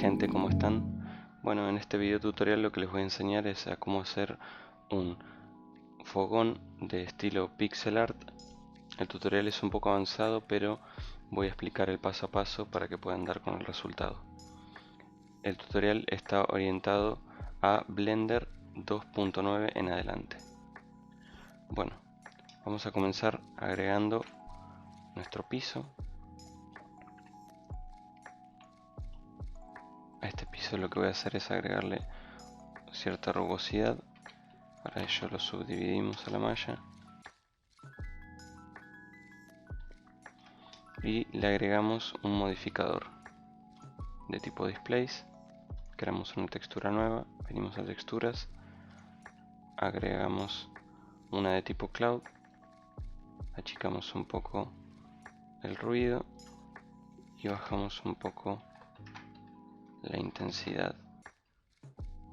gente, ¿cómo están? Bueno, en este video tutorial lo que les voy a enseñar es a cómo hacer un fogón de estilo pixel art. El tutorial es un poco avanzado, pero voy a explicar el paso a paso para que puedan dar con el resultado. El tutorial está orientado a Blender 2.9 en adelante. Bueno, vamos a comenzar agregando nuestro piso. A este piso lo que voy a hacer es agregarle cierta rugosidad. Para ello lo subdividimos a la malla y le agregamos un modificador de tipo displays. Creamos una textura nueva, venimos a texturas, agregamos una de tipo cloud, achicamos un poco el ruido y bajamos un poco la intensidad.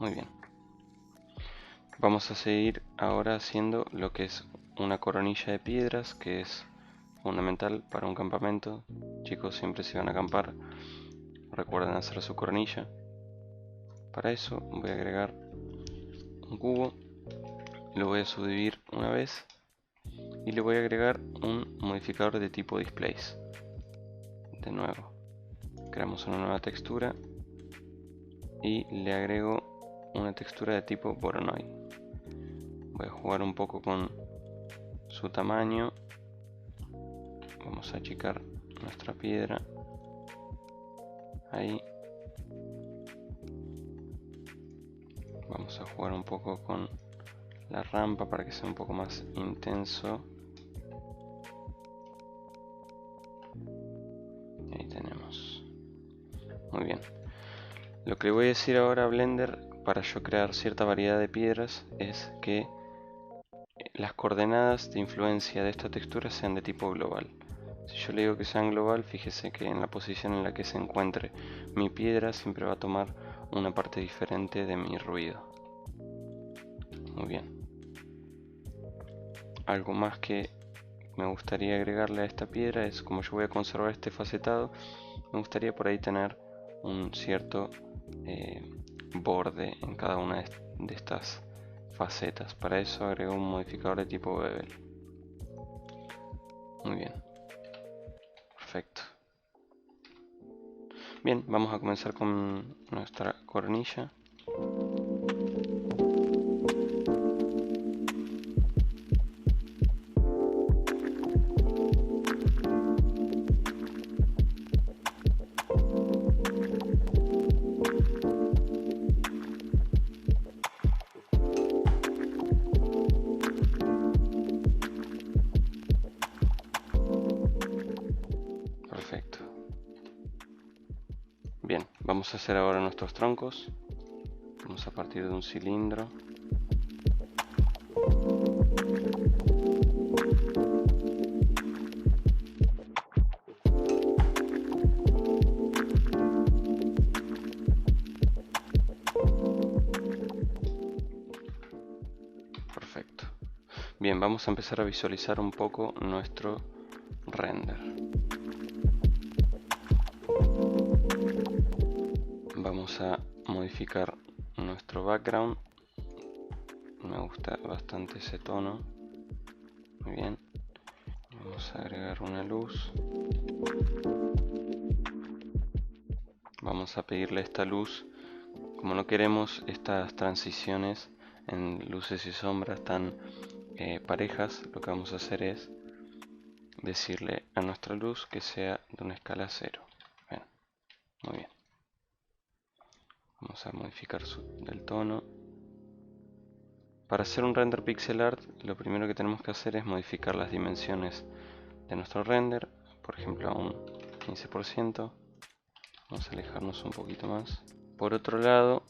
Muy bien. Vamos a seguir ahora haciendo lo que es una coronilla de piedras, que es fundamental para un campamento. Chicos, siempre si van a acampar, recuerden hacer su coronilla. Para eso voy a agregar un cubo, lo voy a subdividir una vez y le voy a agregar un modificador de tipo displays. De nuevo, creamos una nueva textura y le agrego una textura de tipo Voronoi. Voy a jugar un poco con su tamaño. Vamos a achicar nuestra piedra. Ahí. Vamos a jugar un poco con la rampa para que sea un poco más intenso. Ahí tenemos. Muy bien. Lo que le voy a decir ahora a Blender para yo crear cierta variedad de piedras es que las coordenadas de influencia de esta textura sean de tipo global. Si yo le digo que sean global, fíjese que en la posición en la que se encuentre mi piedra siempre va a tomar una parte diferente de mi ruido. Muy bien. Algo más que me gustaría agregarle a esta piedra es, como yo voy a conservar este facetado, me gustaría por ahí tener un cierto borde en cada una de estas facetas. Para eso agrego un modificador de tipo bevel. Muy bien. Perfecto. Bien, vamos a comenzar con nuestra cornilla. Perfecto. Bien, vamos a hacer ahora nuestros troncos. Vamos a partir de un cilindro. Perfecto. Bien, vamos a empezar a visualizar un poco nuestro render. Vamos a modificar nuestro background. Me gusta bastante ese tono. Muy bien. Vamos a agregar una luz. Vamos a pedirle esta luz. Como no queremos estas transiciones en luces y sombras tan parejas, lo que vamos a hacer es decirle a nuestra luz que sea de una escala 0. Bien. Muy bien. Vamos a modificar el tono. Para hacer un render pixel art, lo primero que tenemos que hacer es modificar las dimensiones de nuestro render, por ejemplo a un 15%. Vamos a alejarnos un poquito más. Por otro lado,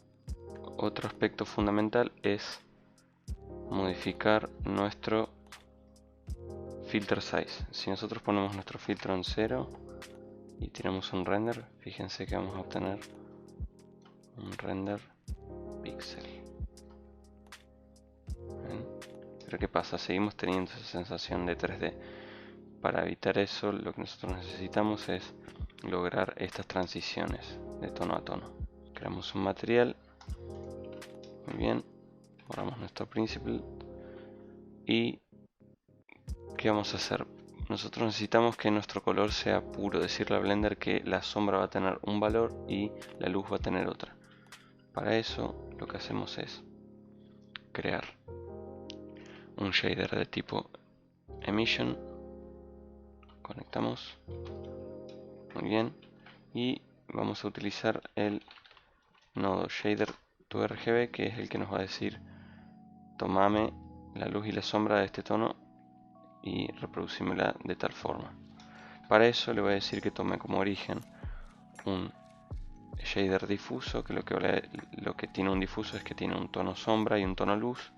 otro aspecto fundamental es modificar nuestro filter size. Si nosotros ponemos nuestro filtro en 0 y tiramos un render, fíjense que vamos a obtener un render pixel. Pero ¿qué pasa? Seguimos teniendo esa sensación de 3D. Para evitar eso, lo que nosotros necesitamos es lograr estas transiciones de tono a tono. Creamos un material. Muy bien. Borramos nuestro principal. Y ¿qué vamos a hacer? Nosotros necesitamos que nuestro color sea puro, decirle a Blender que la sombra va a tener un valor y la luz va a tener otra. Para eso lo que hacemos es crear un shader de tipo emission. Conectamos. Muy bien. Y vamos a utilizar el nodo shader to RGB, que es el que nos va a decir: tomame la luz y la sombra de este tono y reproducímela de tal forma. Para eso le voy a decir que tome como origen un shader difuso, que lo que tiene un difuso es que tiene un tono sombra y un tono luz,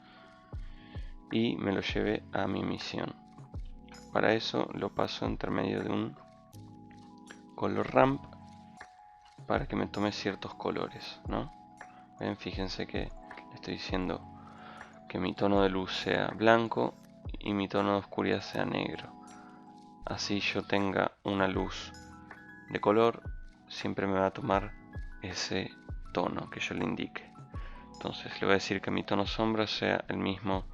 y me lo lleve a mi emisión. Para eso lo paso entre medio de un color ramp para que me tome ciertos colores, ¿no? Bien, fíjense que le estoy diciendo que mi tono de luz sea blanco y mi tono de oscuridad sea negro. Así yo tenga una luz de color, siempre me va a tomar ese tono que yo le indique. Entonces le voy a decir que mi tono sombra sea el mismo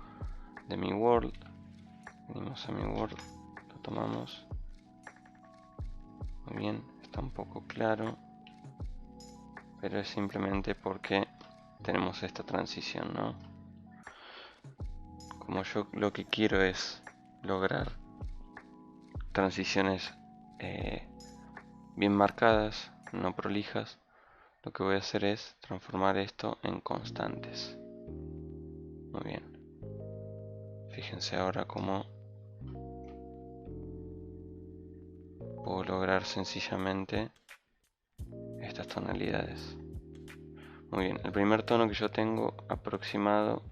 de mi world. Venimos a mi world, lo tomamos. Muy bien, está un poco claro, pero es simplemente porque tenemos esta transición, ¿no? Como yo lo que quiero es lograr transiciones bien marcadas, no prolijas, lo que voy a hacer es transformar esto en constantes. Muy bien. Fíjense ahora cómo puedo lograr sencillamente estas tonalidades. Muy bien, el primer tono que yo tengo aproximado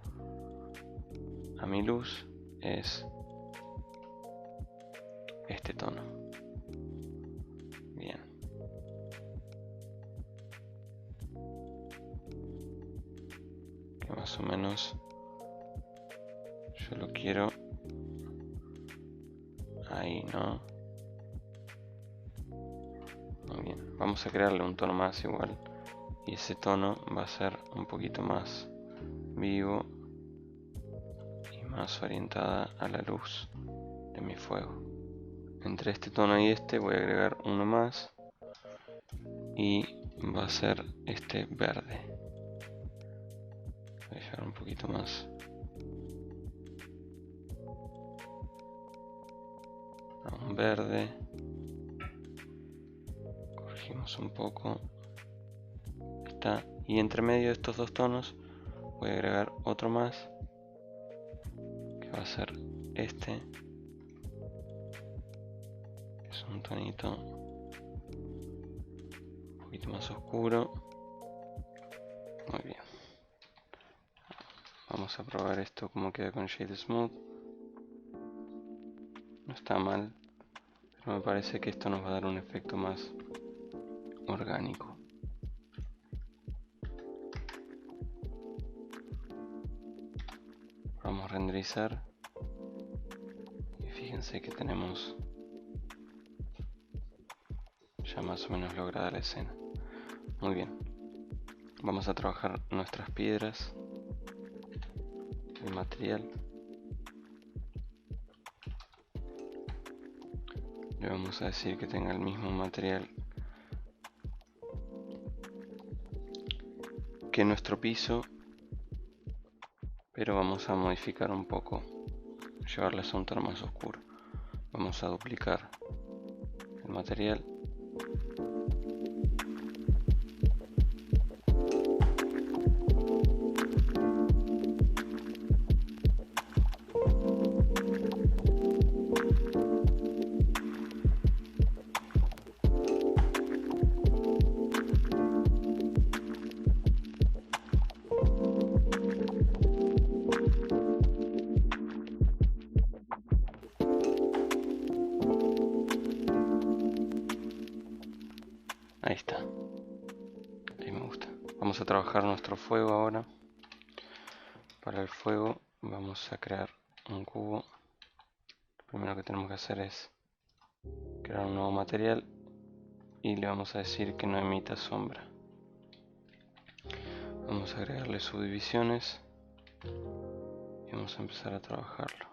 a mi luz es este tono. Bien. Que más o menos yo lo quiero ahí, ¿no? Muy bien, vamos a crearle un tono más igual, y ese tono va a ser un poquito más vivo y más orientada a la luz de mi fuego. Entre este tono y este voy a agregar uno más y va a ser este verde. Voy a llevar un poquito más a un verde. Corregimos un poco. Está. Y entre medio de estos dos tonos voy a agregar otro más, que va a ser este, que es un tonito un poquito más oscuro. Muy bien. Vamos a probar esto como queda con Shade Smooth. No está mal, pero me parece que esto nos va a dar un efecto más orgánico. Vamos a renderizar y fíjense que tenemos ya más o menos lograda la escena. Muy bien, vamos a trabajar nuestras piedras, el material. Le vamos a decir que tenga el mismo material que nuestro piso, pero vamos a modificar un poco, llevarles a un tono más oscuro. Vamos a duplicar el material. Ahí está. Ahí me gusta. Vamos a trabajar nuestro fuego ahora. Para el fuego vamos a crear un cubo. Lo primero que tenemos que hacer es crear un nuevo material y le vamos a decir que no emita sombra. Vamos a agregarle subdivisiones y vamos a empezar a trabajarlo.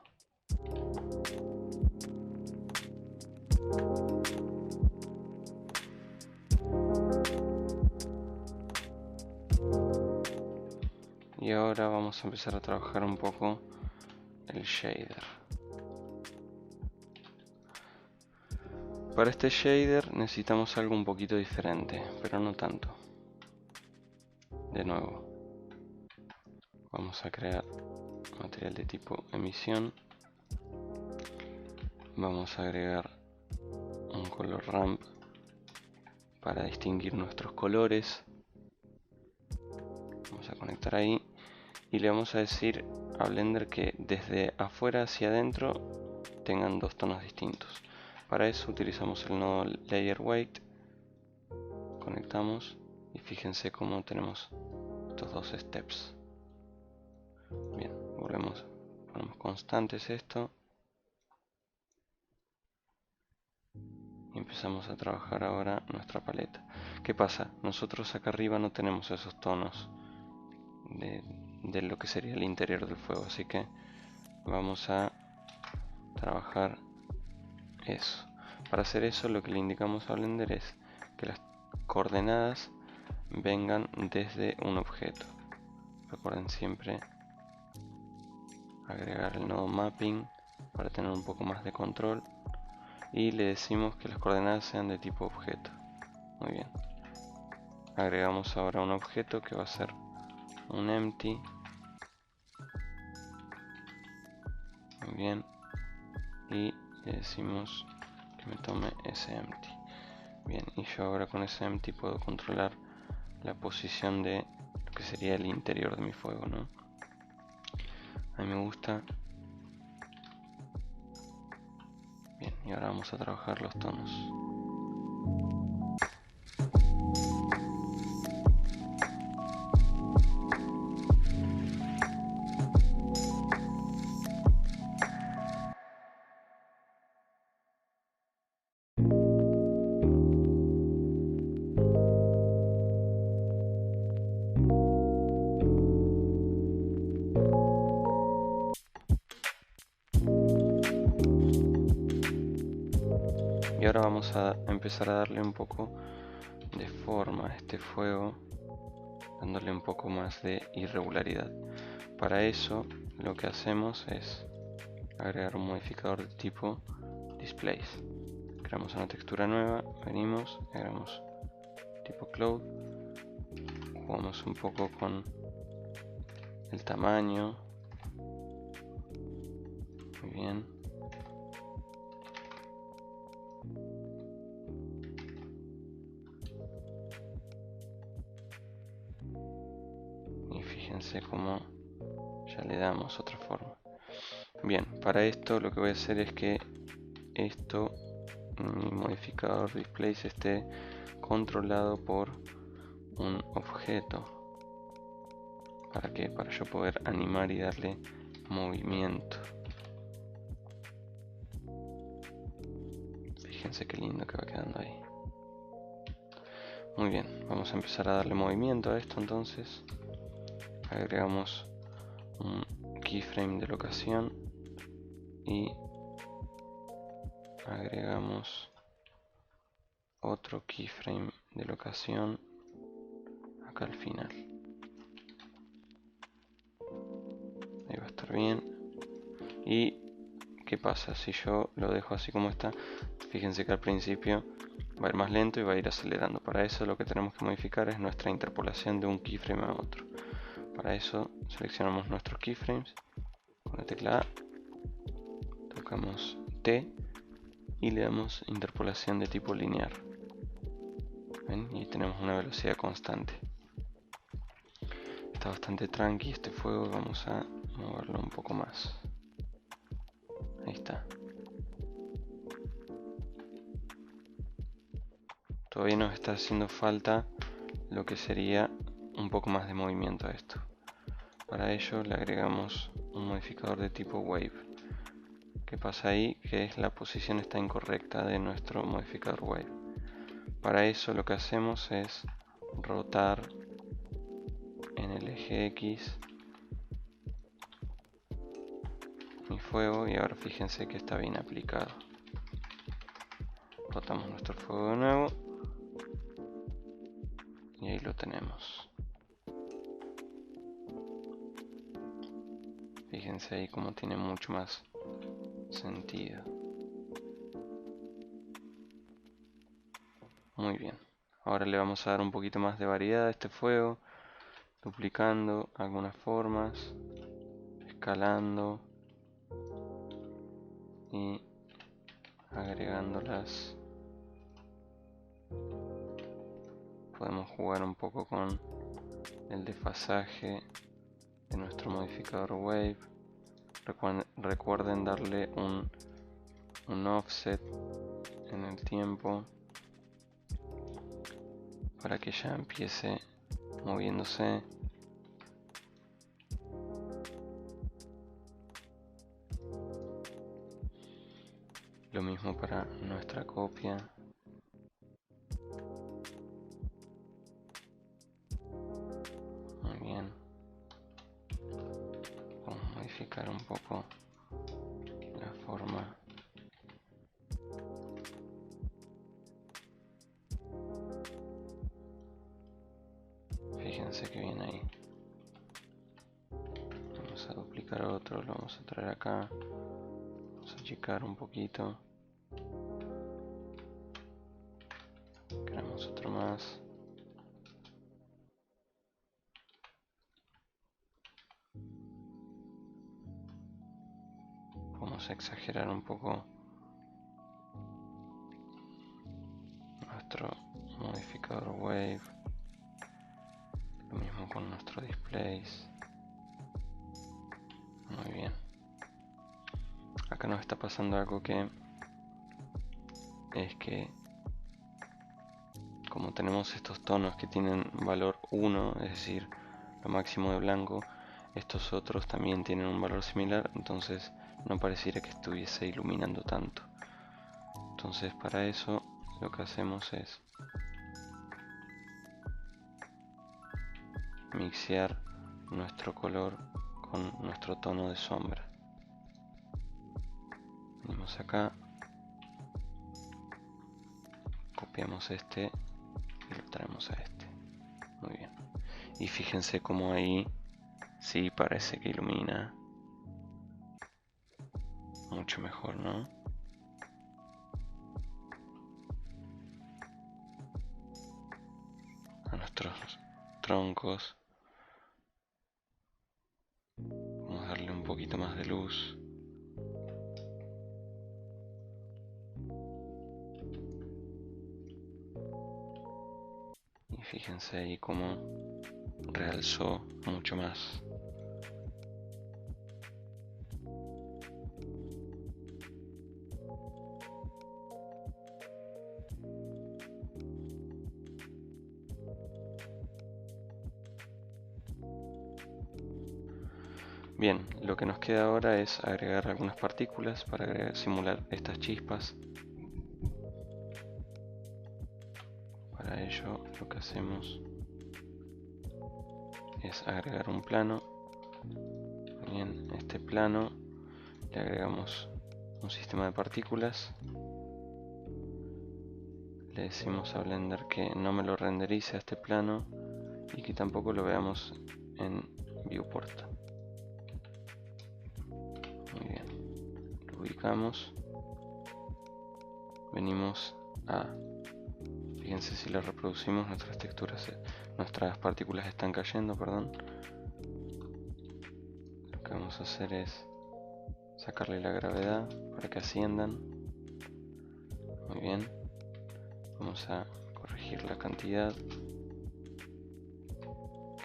Y ahora vamos a empezar a trabajar un poco el shader. Para este shader necesitamos algo un poquito diferente, pero no tanto. De nuevo, vamos a crear material de tipo emisión. Vamos a agregar un color ramp para distinguir nuestros colores. Vamos a conectar ahí y le vamos a decir a Blender que desde afuera hacia adentro tengan dos tonos distintos. Para eso utilizamos el nodo Layer Weight, conectamos y fíjense cómo tenemos estos dos steps. Bien, volvemos, ponemos constantes esto y empezamos a trabajar ahora nuestra paleta. ¿Qué pasa? Nosotros acá arriba no tenemos esos tonos de lo que sería el interior del fuego, así que vamos a trabajar eso. Para hacer eso, lo que le indicamos a Blender es que las coordenadas vengan desde un objeto. Recuerden siempre agregar el nodo mapping para tener un poco más de control, y le decimos que las coordenadas sean de tipo objeto. Muy bien, agregamos ahora un objeto que va a ser un empty. Muy bien, y le decimos que me tome ese empty. Bien, y yo ahora con ese empty puedo controlar la posición de lo que sería el interior de mi fuego, ¿no? A mí me gusta. Bien, y ahora vamos a trabajar los tonos. Y ahora vamos a empezar a darle un poco de forma a este fuego, dándole un poco más de irregularidad. Para eso lo que hacemos es agregar un modificador de tipo displays. Creamos una textura nueva, venimos, agregamos tipo cloud, jugamos un poco con el tamaño. Muy bien. Y fíjense cómo ya le damos otra forma. Bien, para esto lo que voy a hacer es que mi modificador displays esté controlado por un objeto. ¿Para qué? Para yo poder animar y darle movimiento. Fíjense qué lindo que va quedando ahí. Muy bien, vamos a empezar a darle movimiento a esto entonces. Agregamos un keyframe de locación y agregamos otro keyframe de locación acá al final. Ahí va a estar bien. Y ¿qué pasa? Si yo lo dejo así como está, fíjense que al principio va a ir más lento y va a ir acelerando. Para eso lo que tenemos que modificar es nuestra interpolación de un keyframe a otro. Para eso seleccionamos nuestros keyframes con la tecla A, tocamos T y le damos interpolación de tipo lineal. ¿Ven? Y tenemos una velocidad constante. Está bastante tranqui este fuego, vamos a moverlo un poco más. Ahí está. Todavía nos está haciendo falta lo que sería un poco más de movimiento a esto. Para ello le agregamos un modificador de tipo wave. ¿Qué pasa ahí? Que la posición está incorrecta de nuestro modificador wave. Para eso lo que hacemos es rotar en el eje X mi fuego, y ahora fíjense que está bien aplicado. Botamos nuestro fuego de nuevo y ahí lo tenemos. Fíjense ahí como tiene mucho más sentido. Muy bien. Ahora le vamos a dar un poquito más de variedad a este fuego, duplicando algunas formas, escalando y agregándolas. Podemos jugar un poco con el desfasaje de nuestro modificador Wave. Recuerden darle un offset en el tiempo para que ya empiece moviéndose. Lo mismo para nuestra copia. Muy bien. Vamos a modificar un poco la forma. Fíjense que viene ahí. Vamos a duplicar otro, lo vamos a traer acá. Vamos a achicar un poquito. Creamos otro más. Vamos a exagerar un poco nuestro modificador Wave. Lo mismo con nuestro displays. Muy bien. Acá nos está pasando algo que es que como tenemos estos tonos que tienen valor 1, es decir, lo máximo de blanco, estos otros también tienen un valor similar, entonces no pareciera que estuviese iluminando tanto. Entonces para eso lo que hacemos es mixear nuestro color con nuestro tono de sombra. Venimos acá, copiamos este y lo traemos a este. Muy bien. Y fíjense como ahí sí parece que ilumina mucho mejor, ¿no? A nuestros troncos vamos a darle un poquito más de luz. Y fíjense ahí como realzó mucho más. Bien, lo que nos queda ahora es agregar algunas partículas para simular estas chispas. Para ello lo que hacemos es agregar un plano. Bien, en este plano le agregamos un sistema de partículas. Le decimos a Blender que no me lo renderice a este plano y que tampoco lo veamos en viewport. Muy bien, lo ubicamos. Venimos a... Fíjense si lo reproducimos, nuestras texturas, nuestras partículas están cayendo, perdón. Lo que vamos a hacer es sacarle la gravedad para que asciendan. Muy bien. Vamos a corregir la cantidad.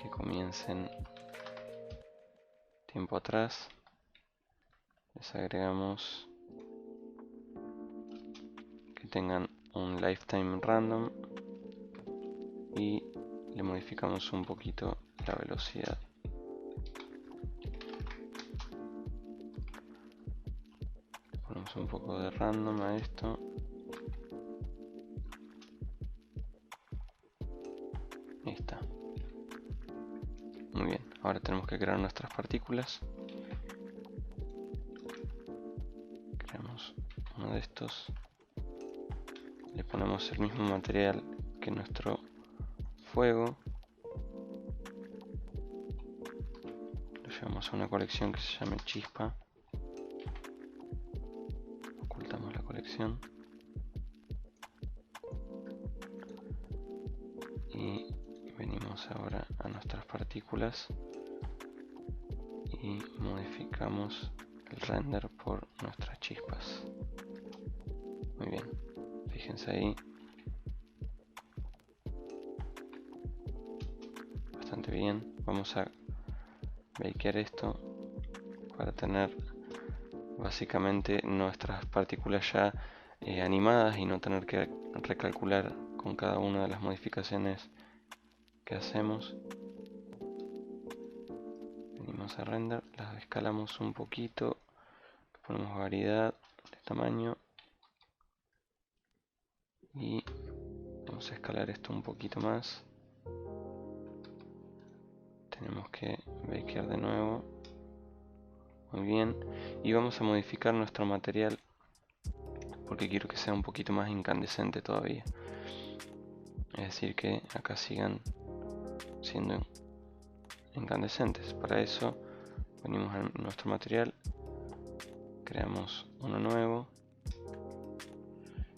Que comiencen tiempo atrás. Les agregamos que tengan un lifetime random y le modificamos un poquito la velocidad. Le ponemos un poco de random a esto. Ahí está. que crear nuestras partículas. Creamos uno de estos. Le ponemos el mismo material que nuestro fuego. Lo llevamos a una colección que se llame chispa. Ocultamos la colección. Y venimos ahora a nuestras partículas y modificamos el render por nuestras chispas. Muy bien, fíjense ahí. Bastante bien. Vamos a bakear esto para tener básicamente nuestras partículas ya animadas y no tener que recalcular con cada una de las modificaciones que hacemos. Venimos a render, las escalamos un poquito, ponemos variedad de tamaño y vamos a escalar esto un poquito más. Tenemos que bakear de nuevo. Muy bien, y vamos a modificar nuestro material porque quiero que sea un poquito más incandescente todavía. Es decir, que acá sigan siendo incandescentes. Para eso venimos a nuestro material, creamos uno nuevo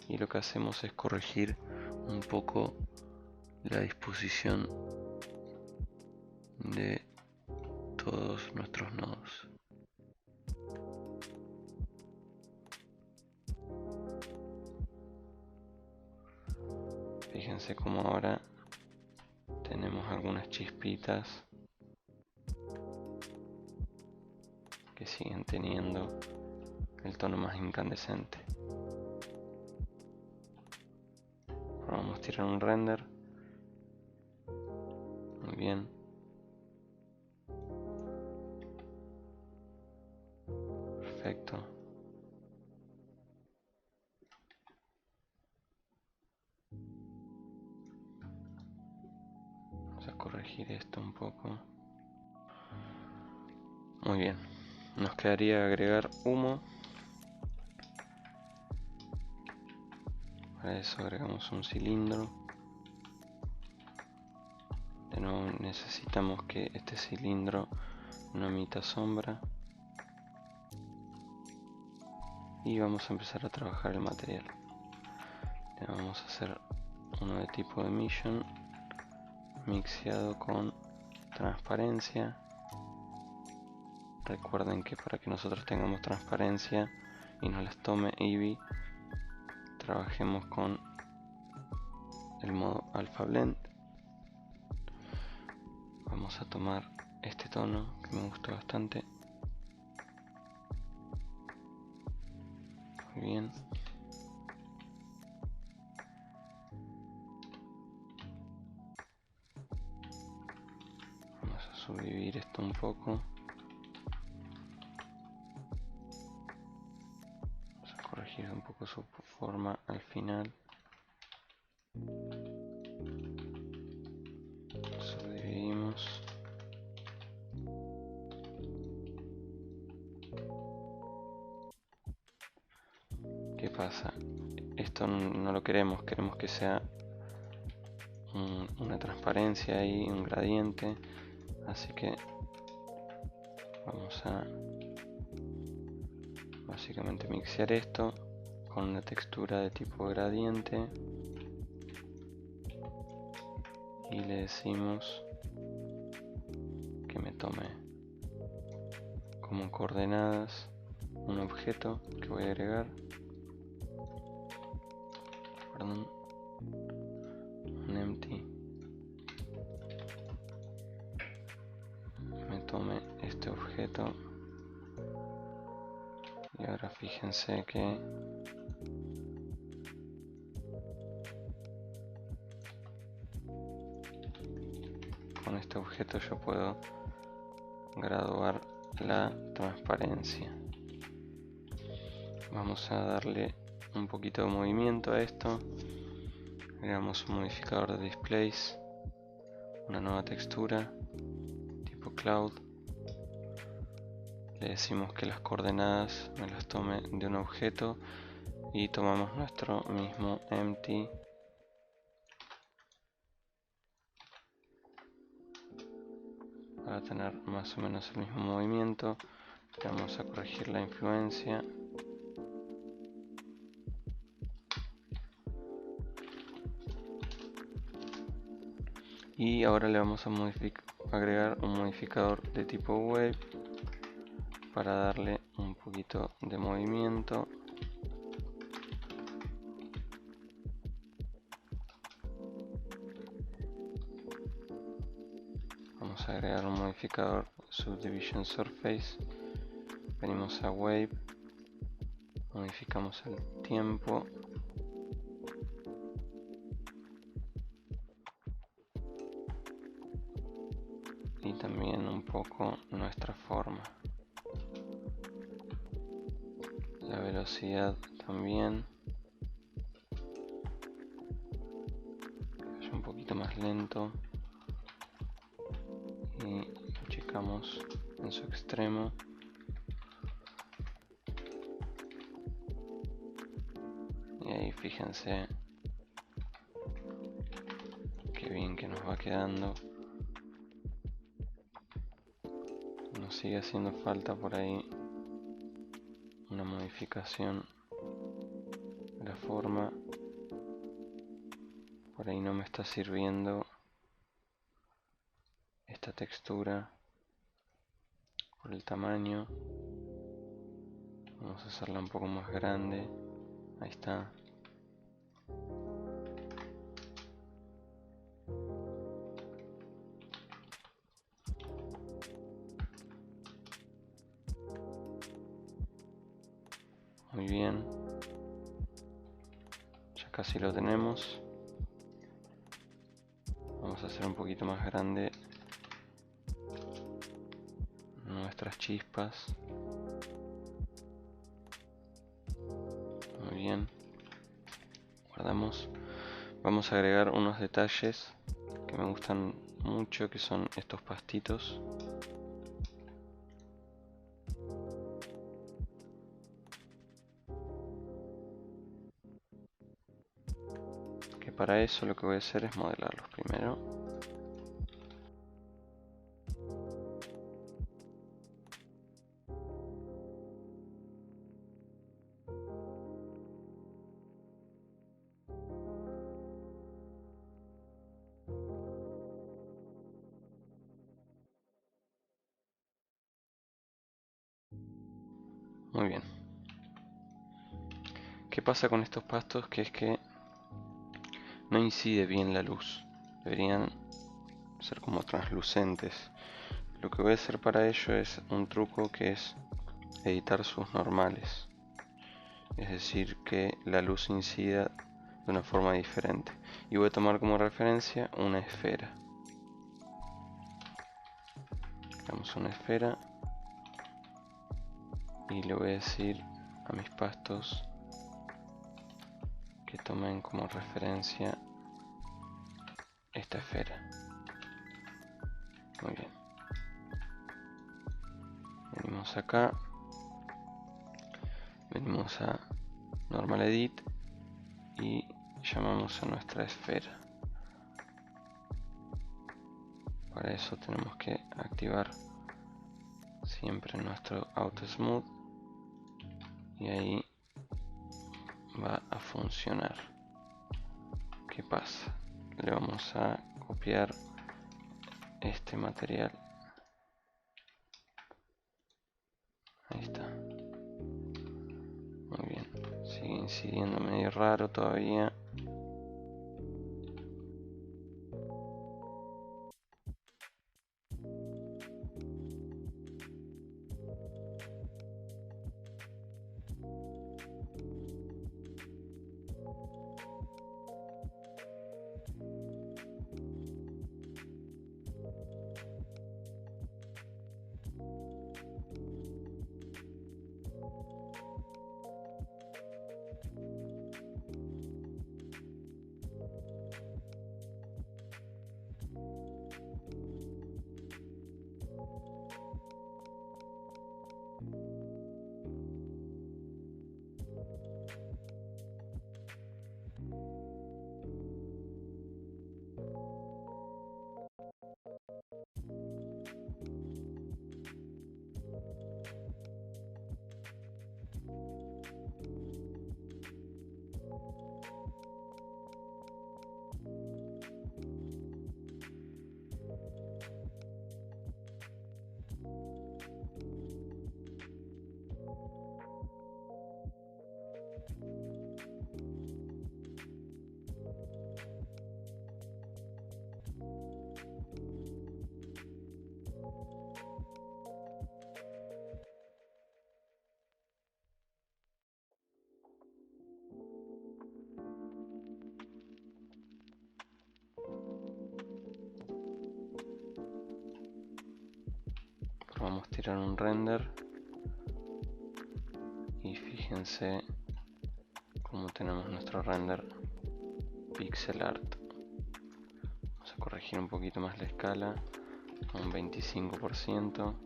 y lo que hacemos es corregir un poco la disposición de todos nuestros nodos. Fíjense como ahora tenemos algunas chispitas que siguen teniendo el tono más incandescente. Ahora vamos a tirar un render. Muy bien. Perfecto. Vamos a corregir esto un poco. Muy bien. Nos quedaría agregar humo. Para eso agregamos un cilindro. De nuevo necesitamos que este cilindro no emita sombra. Y vamos a empezar a trabajar el material. Le vamos a hacer uno de tipo emission mixeado con transparencia. Recuerden que para que nosotros tengamos transparencia y nos las tome Eevee, trabajemos con el modo Alpha Blend. Vamos a tomar este tono que me gusta bastante. Muy bien. Vamos a subdividir esto un poco. Vamos a corregir un poco su forma al final. Subdividimos. ¿Qué pasa? Esto no lo queremos que sea una transparencia y un gradiente, así que vamos a básicamente mixear esto con una textura de tipo gradiente y le decimos que me tome como coordenadas un objeto que voy a agregar, perdón, un empty, me tome este objeto. Y ahora fíjense que con este objeto yo puedo graduar la transparencia. Vamos a darle un poquito de movimiento a esto. Agregamos un modificador de displays, una nueva textura tipo cloud. Le decimos que las coordenadas me las tome de un objeto y tomamos nuestro mismo empty para tener más o menos el mismo movimiento. Vamos a corregir la influencia. Y ahora le vamos a agregar un modificador de tipo wave para darle un poquito de movimiento. Vamos a agregar un modificador subdivision surface. Venimos a wave, modificamos el tiempo. Y también un poco nuestra forma. La velocidad también. Que vaya un poquito más lento. Y checamos en su extremo. Y ahí fíjense qué bien que nos va quedando. Nos sigue haciendo falta por ahí una modificación de la forma. Por ahí no me está sirviendo esta textura por el tamaño. Vamos a hacerla un poco más grande. Ahí está. Muy bien. Ya casi lo tenemos. Vamos a hacer un poquito más grande nuestras chispas. Muy bien. Guardamos. Vamos a agregar unos detalles que me gustan mucho, que son estos pastitos. Que para eso lo que voy a hacer es modelarlos primero. Muy bien. ¿Qué pasa con estos pastos? Que es que no incide bien la luz. Deberían ser como translucentes. Lo que voy a hacer para ello es un truco que es editar sus normales. Es decir, que la luz incida de una forma diferente. Y voy a tomar como referencia una esfera. Creamos una esfera. Y le voy a decir a mis pastos que tomen como referencia esta esfera. Muy bien. Venimos acá. Venimos a Normal Edit y llamamos a nuestra esfera. Para eso tenemos que activar siempre nuestro Auto Smooth y ahí va a funcionar. ¿Qué pasa? Le vamos a copiar este material. Ahí está. Muy bien. Sigue incidiendo medio raro todavía. tirar un render y fíjense cómo tenemos nuestro render pixel art. Vamos a corregir un poquito más la escala a un 25%.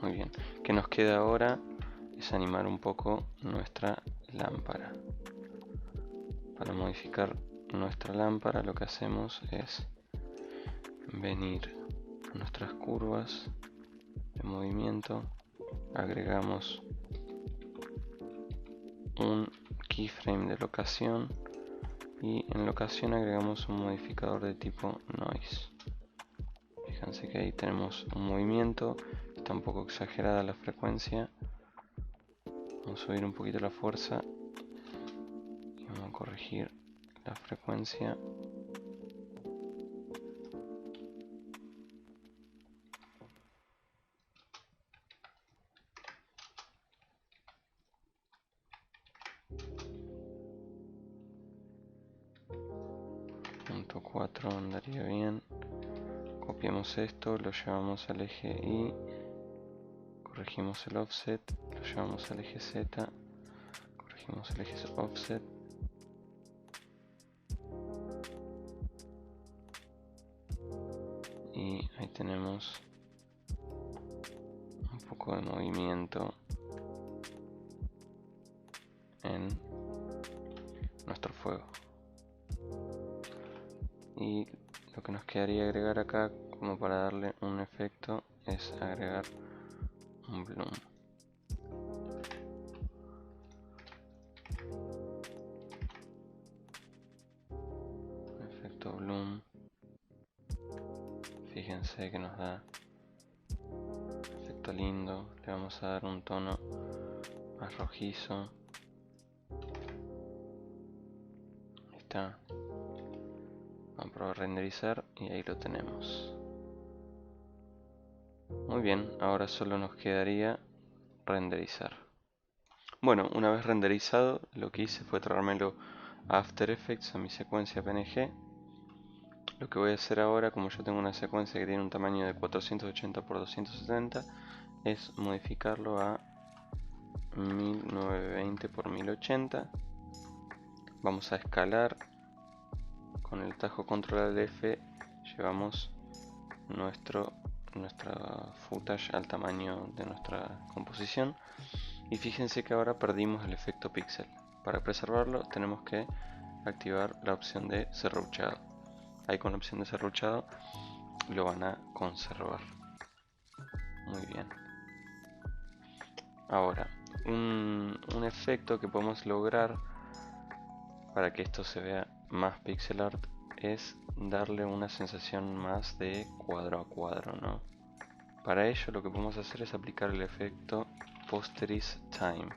Muy bien, ¿qué nos queda ahora? Es animar un poco nuestra lámpara. Para modificar nuestra lámpara lo que hacemos es venir a nuestras curvas de movimiento, agregamos un keyframe de locación y en locación agregamos un modificador de tipo noise. Fíjense que ahí tenemos un movimiento, está un poco exagerada la frecuencia. Vamos a subir un poquito la fuerza y vamos a corregir la frecuencia. Punto 4 andaría bien. Copiamos esto, lo llevamos al eje Y, corregimos el offset, lo llevamos al eje Z, corregimos el eje offset. Y ahí tenemos un poco de movimiento en nuestro fuego. Y lo que nos quedaría agregar acá, como para darle un efecto, es agregar un bloom. Efecto bloom. Fíjense que nos da un efecto lindo. Le vamos a dar un tono más rojizo. Ahí está. Vamos a probar renderizar y ahí lo tenemos. Muy bien, ahora solo nos quedaría renderizar. Bueno, una vez renderizado, lo que hice fue traérmelo a After Effects, a mi secuencia PNG. Lo que voy a hacer ahora, como yo tengo una secuencia que tiene un tamaño de 480 x 270, es modificarlo a 1920 x 1080. Vamos a escalar. Con el tajo Control F llevamos nuestra footage al tamaño de nuestra composición. Y fíjense que ahora perdimos el efecto pixel. Para preservarlo tenemos que activar la opción de serruchado. Ahí con la opción de serruchado lo van a conservar. Muy bien. Ahora, un efecto que podemos lograr para que esto se vea más pixel art es darle una sensación más de cuadro a cuadro, ¿no? Para ello lo que podemos hacer es aplicar el efecto Posteris Time.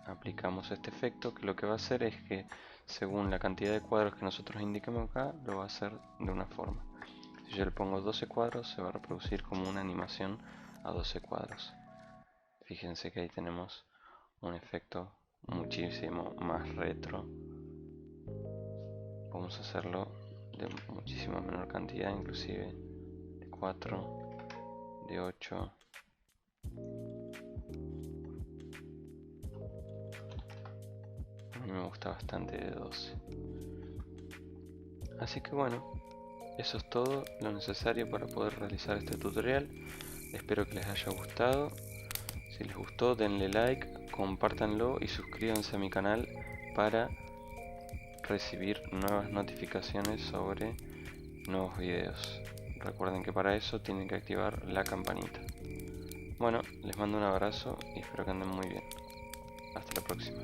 Aplicamos este efecto que lo que va a hacer es que según la cantidad de cuadros que nosotros indiquemos acá, lo va a hacer de una forma. Si yo le pongo 12 cuadros, se va a reproducir como una animación a 12 cuadros. Fíjense que ahí tenemos un efecto muchísimo más retro. Vamos a hacerlo de muchísimo menor cantidad, inclusive de 4, de 8. A mí me gusta bastante de 12. Así que bueno, eso es todo lo necesario para poder realizar este tutorial. Espero que les haya gustado. Si les gustó, denle like, compártanlo y suscríbanse a mi canal para recibir nuevas notificaciones sobre nuevos videos. Recuerden que para eso tienen que activar la campanita. Bueno, les mando un abrazo y espero que anden muy bien. Hasta la próxima.